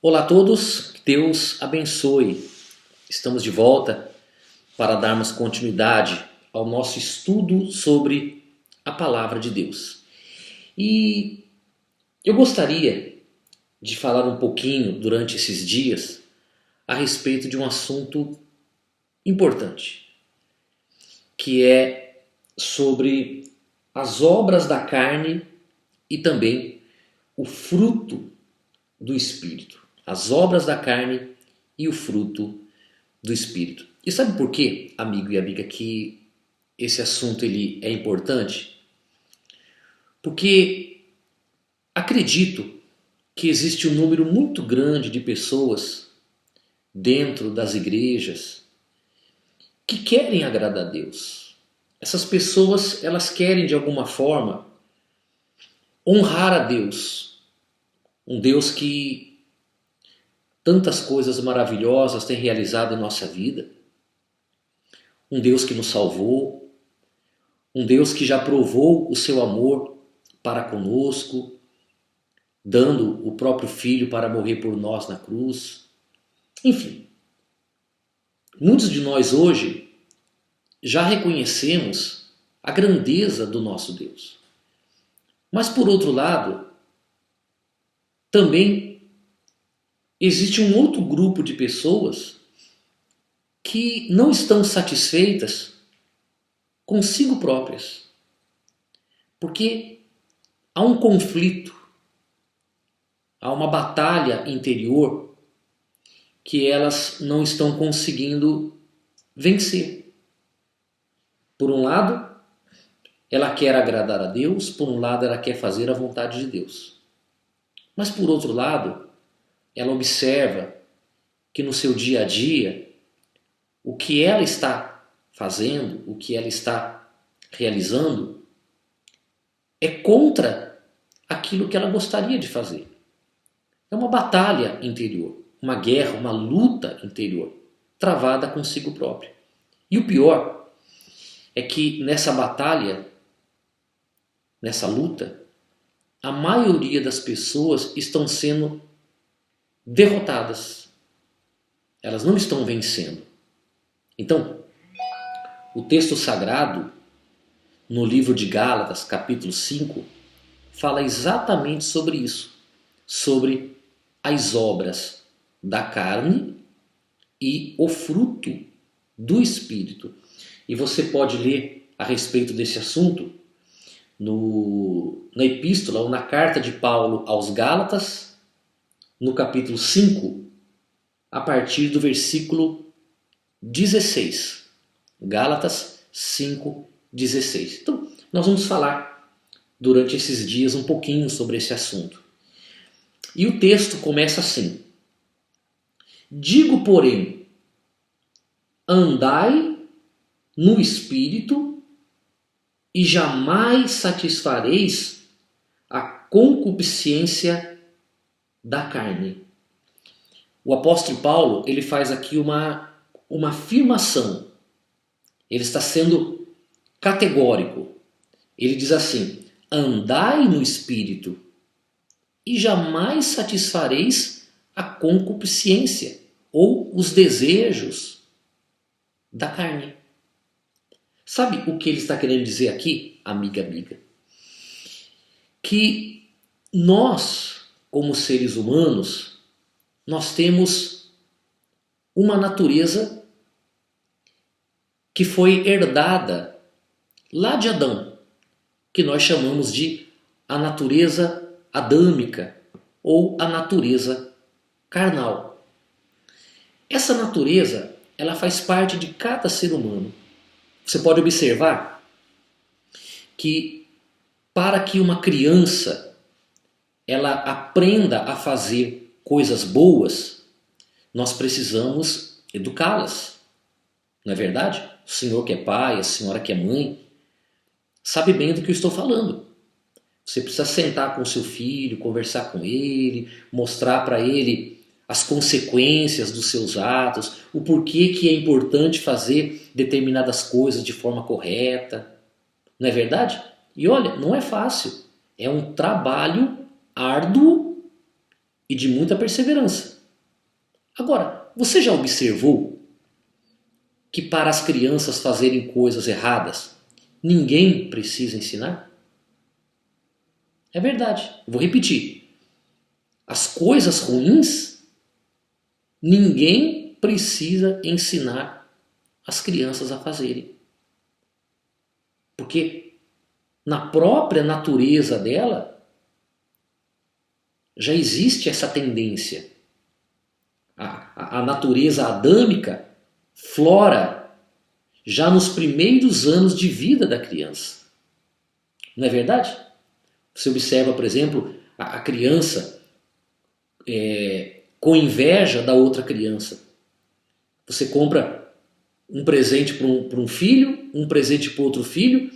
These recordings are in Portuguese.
Olá a todos, que Deus abençoe. Estamos de volta para darmos continuidade ao nosso estudo sobre a Palavra de Deus. E eu gostaria de falar um pouquinho durante esses dias a respeito de um assunto importante, que é sobre as obras da carne e também o fruto do Espírito. As obras da carne e o fruto do Espírito. E sabe por quê, amigo e amiga, que esse assunto ele é importante? Porque acredito que existe um número muito grande de pessoas dentro das igrejas que querem agradar a Deus. Essas pessoas, elas querem de alguma forma honrar a Deus, um Deus que tantas coisas maravilhosas tem realizado em nossa vida, um Deus que nos salvou, um Deus que já provou o seu amor para conosco, dando o próprio Filho para morrer por nós na cruz. Enfim, muitos de nós hoje já reconhecemos a grandeza do nosso Deus. Mas por outro lado, também existe um outro grupo de pessoas que não estão satisfeitas consigo próprias. Porque há um conflito, há uma batalha interior que elas não estão conseguindo vencer. Por um lado, ela quer agradar a Deus, por um lado, ela quer fazer a vontade de Deus. Mas por outro lado, ela observa que no seu dia a dia, o que ela está fazendo, o que ela está realizando, é contra aquilo que ela gostaria de fazer. É uma batalha interior, uma guerra, uma luta interior, travada consigo própria. E o pior é que nessa batalha, nessa luta, a maioria das pessoas estão sendo derrotadas. Elas não estão vencendo. Então, o texto sagrado, no livro de Gálatas, capítulo 5, fala exatamente sobre isso, sobre as obras da carne e o fruto do Espírito. E você pode ler a respeito desse assunto na epístola ou na carta de Paulo aos Gálatas, no capítulo 5, a partir do versículo 16. Gálatas 5, 16. Então, nós vamos falar durante esses dias um pouquinho sobre esse assunto. E o texto começa assim: digo, porém, andai no Espírito e jamais satisfareis a concupiscência da carne. O apóstolo Paulo, ele faz aqui uma afirmação. Ele está sendo categórico. Ele diz assim: andai no Espírito e jamais satisfareis a concupiscência ou os desejos da carne. Sabe o que ele está querendo dizer aqui, amiga? Que nós, como seres humanos, nós temos uma natureza que foi herdada lá de Adão, que nós chamamos de a natureza adâmica ou a natureza carnal. Essa natureza, ela faz parte de cada ser humano. Você pode observar que para que uma criança ela aprenda a fazer coisas boas, nós precisamos educá-las. Não é verdade? O senhor que é pai, a senhora que é mãe, sabe bem do que eu estou falando. Você precisa sentar com o seu filho, conversar com ele, mostrar para ele as consequências dos seus atos, o porquê que é importante fazer determinadas coisas de forma correta. Não é verdade? E olha, não é fácil. É um trabalho árduo e de muita perseverança. Agora, você já observou que para as crianças fazerem coisas erradas, ninguém precisa ensinar? É verdade. Eu vou repetir. As coisas ruins, ninguém precisa ensinar as crianças a fazerem. Porque na própria natureza dela já existe essa tendência. A natureza adâmica flora já nos primeiros anos de vida da criança. Não é verdade? Você observa, por exemplo, a criança com inveja da outra criança. Você compra um presente para um filho, um presente para outro filho.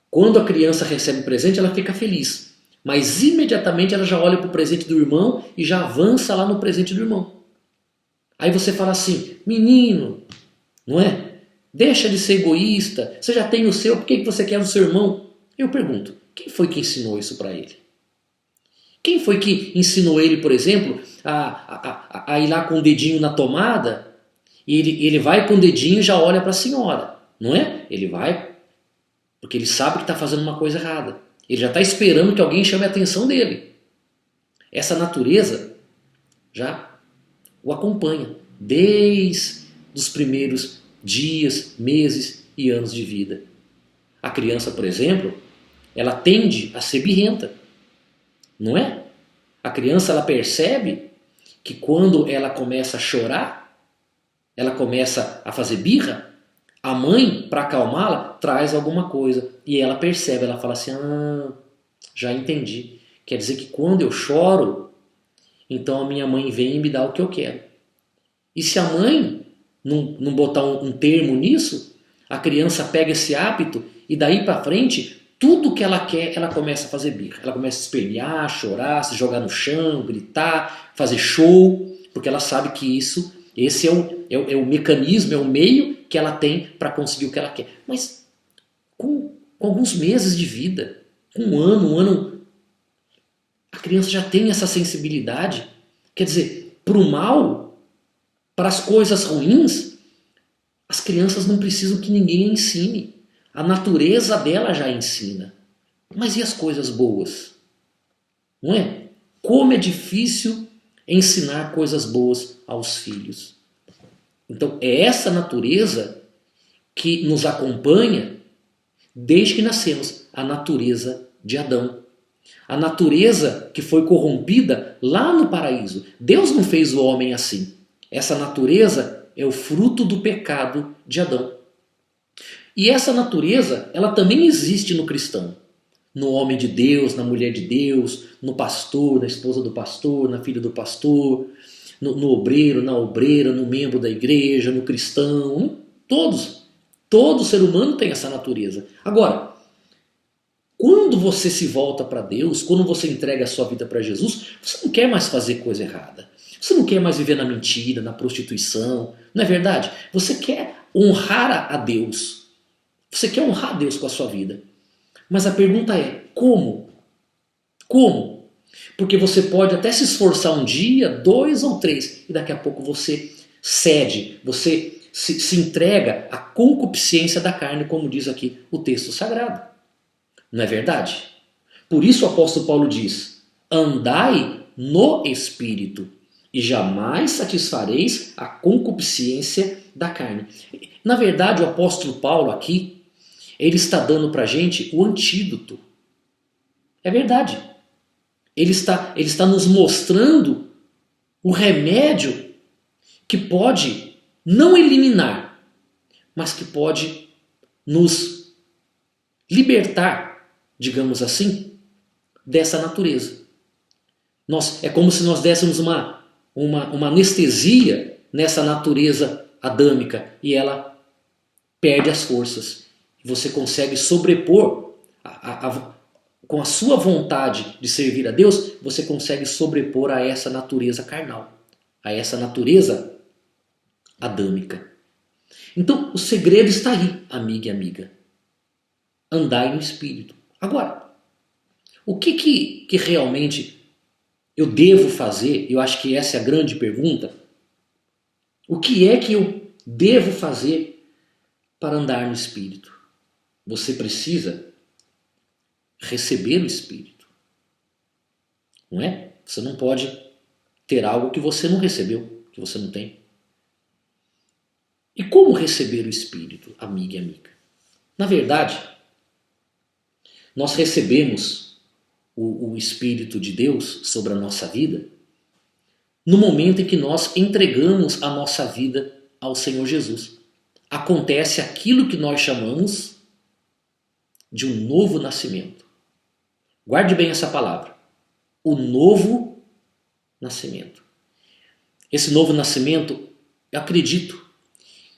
Quando a criança recebe o presente, ela fica feliz. Mas imediatamente ela já olha para o presente do irmão e já avança lá no presente do irmão. Aí você fala assim, menino, não é? Deixa de ser egoísta, você já tem o seu, por que você quer o seu irmão? Eu pergunto, quem foi que ensinou isso para ele? Quem foi que ensinou ele, por exemplo, a ir lá com o dedinho na tomada e ele vai com o dedinho e já olha para a senhora, não é? Ele vai porque ele sabe que está fazendo uma coisa errada. Ele já está esperando que alguém chame a atenção dele. Essa natureza já o acompanha desde os primeiros dias, meses e anos de vida. A criança, por exemplo, ela tende a ser birrenta, não é? A criança ela percebe que quando ela começa a chorar, ela começa a fazer birra, a mãe, para acalmá-la, traz alguma coisa. E ela percebe, ela fala assim, já entendi. Quer dizer que quando eu choro, então a minha mãe vem e me dá o que eu quero. E se a mãe não botar um termo nisso, a criança pega esse hábito e daí para frente, tudo que ela quer, ela começa a fazer birra. Ela começa a espelhar, chorar, se jogar no chão, gritar, fazer show, porque ela sabe que esse é o mecanismo, é o meio que ela tem para conseguir o que ela quer. Mas com alguns meses de vida, com um ano, a criança já tem essa sensibilidade. Quer dizer, para o mal, para as coisas ruins, as crianças não precisam que ninguém ensine. A natureza dela já ensina. Mas e as coisas boas? Não é? Como é difícil ensinar coisas boas aos filhos. Então é essa natureza que nos acompanha desde que nascemos, a natureza de Adão. A natureza que foi corrompida lá no paraíso. Deus não fez o homem assim. Essa natureza é o fruto do pecado de Adão. E essa natureza, ela também existe no cristão. No homem de Deus, na mulher de Deus, no pastor, na esposa do pastor, na filha do pastor, no obreiro, na obreira, no membro da igreja, no cristão. Todos. Todo ser humano tem essa natureza. Agora, quando você se volta para Deus, quando você entrega a sua vida para Jesus, você não quer mais fazer coisa errada. Você não quer mais viver na mentira, na prostituição. Não é verdade? Você quer honrar a Deus. Você quer honrar a Deus com a sua vida. Mas a pergunta é, como? Como? Porque você pode até se esforçar um dia, 2 ou 3, e daqui a pouco você cede, você se entrega à concupiscência da carne, como diz aqui o texto sagrado. Não é verdade? Por isso o apóstolo Paulo diz, andai no Espírito e jamais satisfareis a concupiscência da carne. Na verdade, o apóstolo Paulo aqui, ele está dando para a gente o antídoto. É verdade. Ele está nos mostrando o remédio que pode não eliminar, mas que pode nos libertar, digamos assim, dessa natureza. É como se nós dessemos uma anestesia nessa natureza adâmica e ela perde as forças. Você consegue sobrepor, com a sua vontade de servir a Deus, você consegue sobrepor a essa natureza carnal, a essa natureza adâmica. Então, o segredo está aí, amiga e amiga. Andai no Espírito. Agora, o que realmente eu devo fazer? Eu acho que essa é a grande pergunta. O que é que eu devo fazer para andar no Espírito? Você precisa receber o Espírito, não é? Você não pode ter algo que você não recebeu, que você não tem. E como receber o Espírito, amiga e amiga? Na verdade, nós recebemos o Espírito de Deus sobre a nossa vida no momento em que nós entregamos a nossa vida ao Senhor Jesus. Acontece aquilo que nós chamamos de um novo nascimento. Guarde bem essa palavra. O novo nascimento. Esse novo nascimento, eu acredito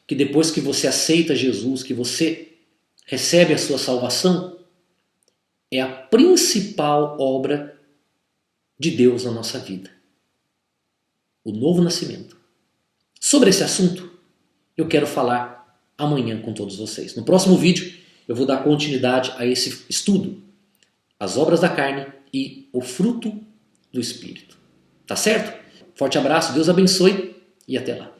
que depois que você aceita Jesus, que você recebe a sua salvação, é a principal obra de Deus na nossa vida. O novo nascimento. Sobre esse assunto, eu quero falar amanhã com todos vocês. No próximo vídeo, eu vou dar continuidade a esse estudo. As obras da carne e o fruto do Espírito. Tá certo? Forte abraço, Deus abençoe e até lá.